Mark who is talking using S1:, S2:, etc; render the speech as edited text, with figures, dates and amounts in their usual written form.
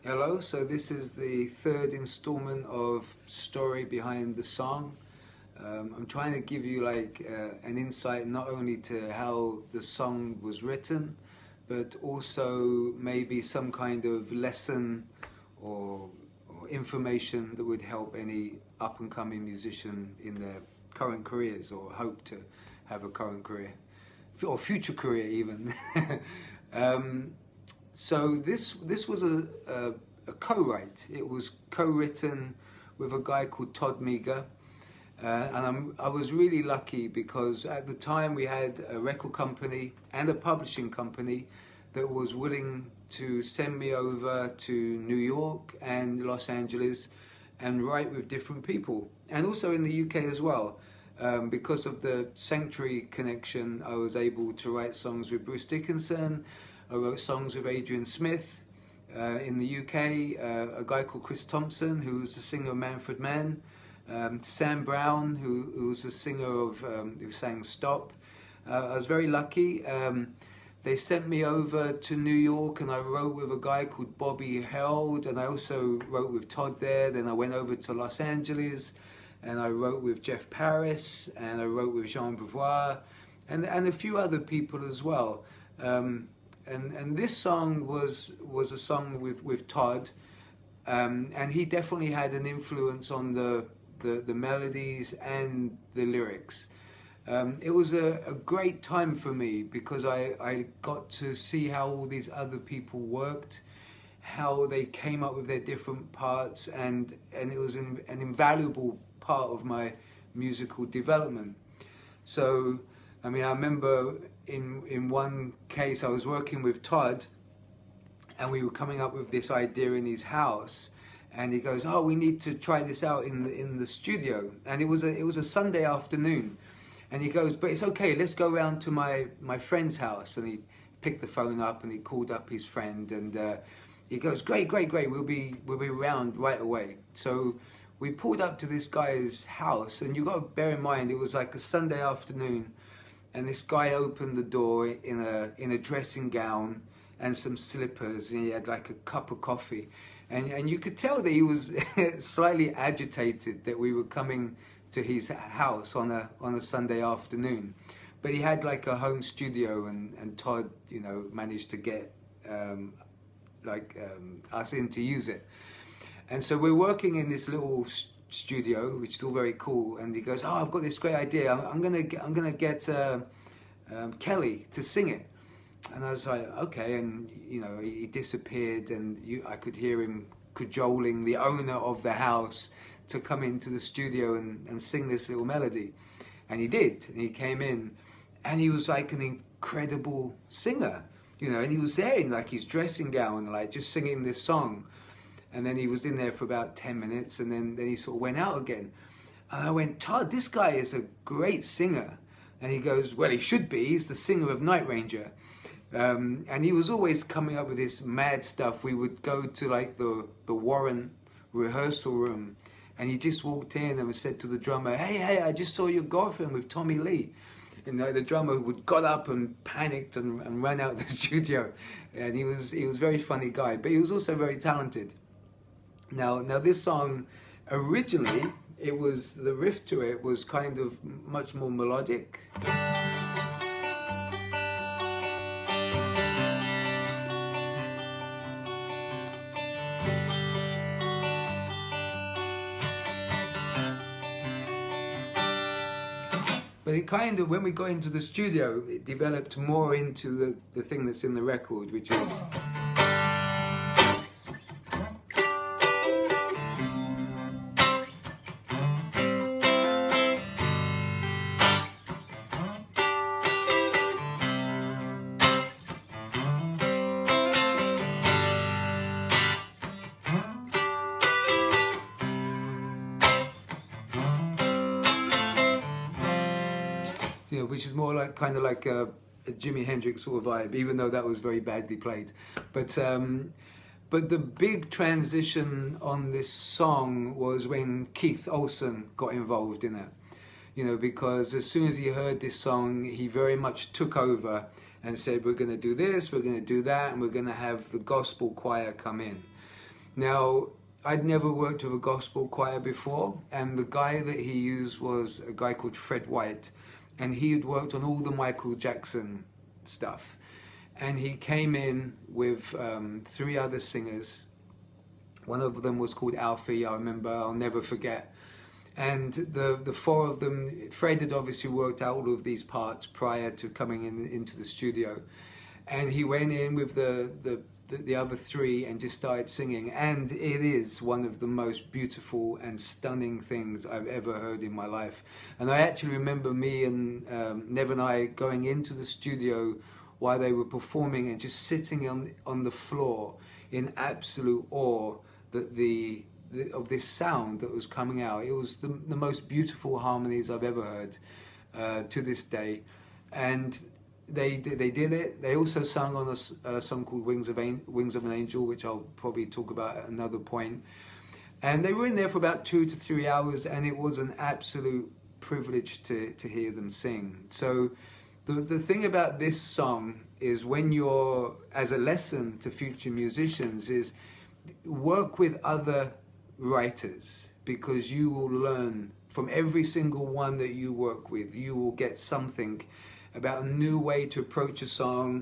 S1: Hello, so this is the third installment of Story Behind the Song. I'm trying to give you an insight not only to how the song was written, but also maybe some kind of lesson or information that would help any up-and-coming musician in their current careers or hope to have a current career, or future career even. So this was a co-write. It was co-written with a guy called Todd Meagher, and I was really lucky because at the time we had a record company and a publishing company that was willing to send me over to New York and Los Angeles and write with different people, and also in the UK as well. Because of the Sanctuary connection, I was able to write songs with Bruce Dickinson. I wrote songs with Adrian Smith. In the UK, a guy called Chris Thompson, who was the singer of Manfred Mann. Sam Brown, who was the singer of who sang Stop. I was very lucky. They sent me over to New York, and I wrote with a guy called Bobby Held, and I also wrote with Todd there. Then I went over to Los Angeles, and I wrote with Jeff Paris, and I wrote with Jean Beauvoir, and a few other people as well. And this song was a song with Todd, and he definitely had an influence on the melodies and the lyrics. It was a great time for me because I got to see how all these other people worked, how they came up with their different parts, and it was an invaluable part of my musical development. So, I mean, I remember in one case I was working with Todd, and we were coming up with this idea in his house, and he goes, "Oh, we need to try this out in the studio." And it was a Sunday afternoon, and he goes, "But it's okay, let's go round to my friend's house." And he picked the phone up and he called up his friend, and he goes, "Great, we'll be around right away." So we pulled up to this guy's house, and you got to bear in mind it was like a Sunday afternoon. And this guy opened the door in a dressing gown and some slippers, and he had like a cup of coffee, and you could tell that he was slightly agitated that we were coming to his house on a Sunday afternoon. But he had like a home studio, and Todd, managed to get us in to use it. And so we're working in this little studio, which is all very cool, and he goes, "Oh, I've got this great idea. I'm gonna get Kelly to sing it." And I was like, "Okay." And he disappeared, and I could hear him cajoling the owner of the house to come into the studio and sing this little melody, and he did. And he came in, and he was like an incredible singer, and he was there in like his dressing gown, like just singing this song. And then he was in there for about 10 minutes, and then he sort of went out again. And I went, "Todd, this guy is a great singer." And he goes, "Well, he should be. He's the singer of Night Ranger." And he was always coming up with this mad stuff. We would go to like the Warren rehearsal room, and he just walked in and said to the drummer, Hey, I just saw your girlfriend with Tommy Lee." And the drummer got up and panicked and ran out the studio. And he was a very funny guy, but he was also very talented. Now this song, originally, the riff to it was kind of much more melodic. But it kind of, when we got into the studio, it developed more into the thing that's in the record, which is... which is more like kind of like a Jimi Hendrix sort of vibe, even though that was very badly played. But the big transition on this song was when Keith Olsen got involved in it. Because as soon as he heard this song, he very much took over and said, "We're going to do this, we're going to do that, and we're going to have the gospel choir come in." Now, I'd never worked with a gospel choir before, and the guy that he used was a guy called Fred White, and he had worked on all the Michael Jackson stuff. And he came in with 3 other singers. One of them was called Alfie, I remember, I'll never forget. And the 4 of them, Fred had obviously worked out all of these parts prior to coming into the studio. And he went in with the other 3 and just started singing. And it is one of the most beautiful and stunning things I've ever heard in my life. And I actually remember me and Nev and I going into the studio while they were performing and just sitting on the floor in absolute awe that of this sound that was coming out. It was the most beautiful harmonies I've ever heard to this day. And they did it. They also sung on a song called Wings of an Angel, which I'll probably talk about at another point. And they were in there for about 2 to 3 hours, and it was an absolute privilege to hear them sing. So the thing about this song is, when you're, as a lesson to future musicians, is work with other writers, because you will learn from every single one that you work with. You will get something about a new way to approach a song,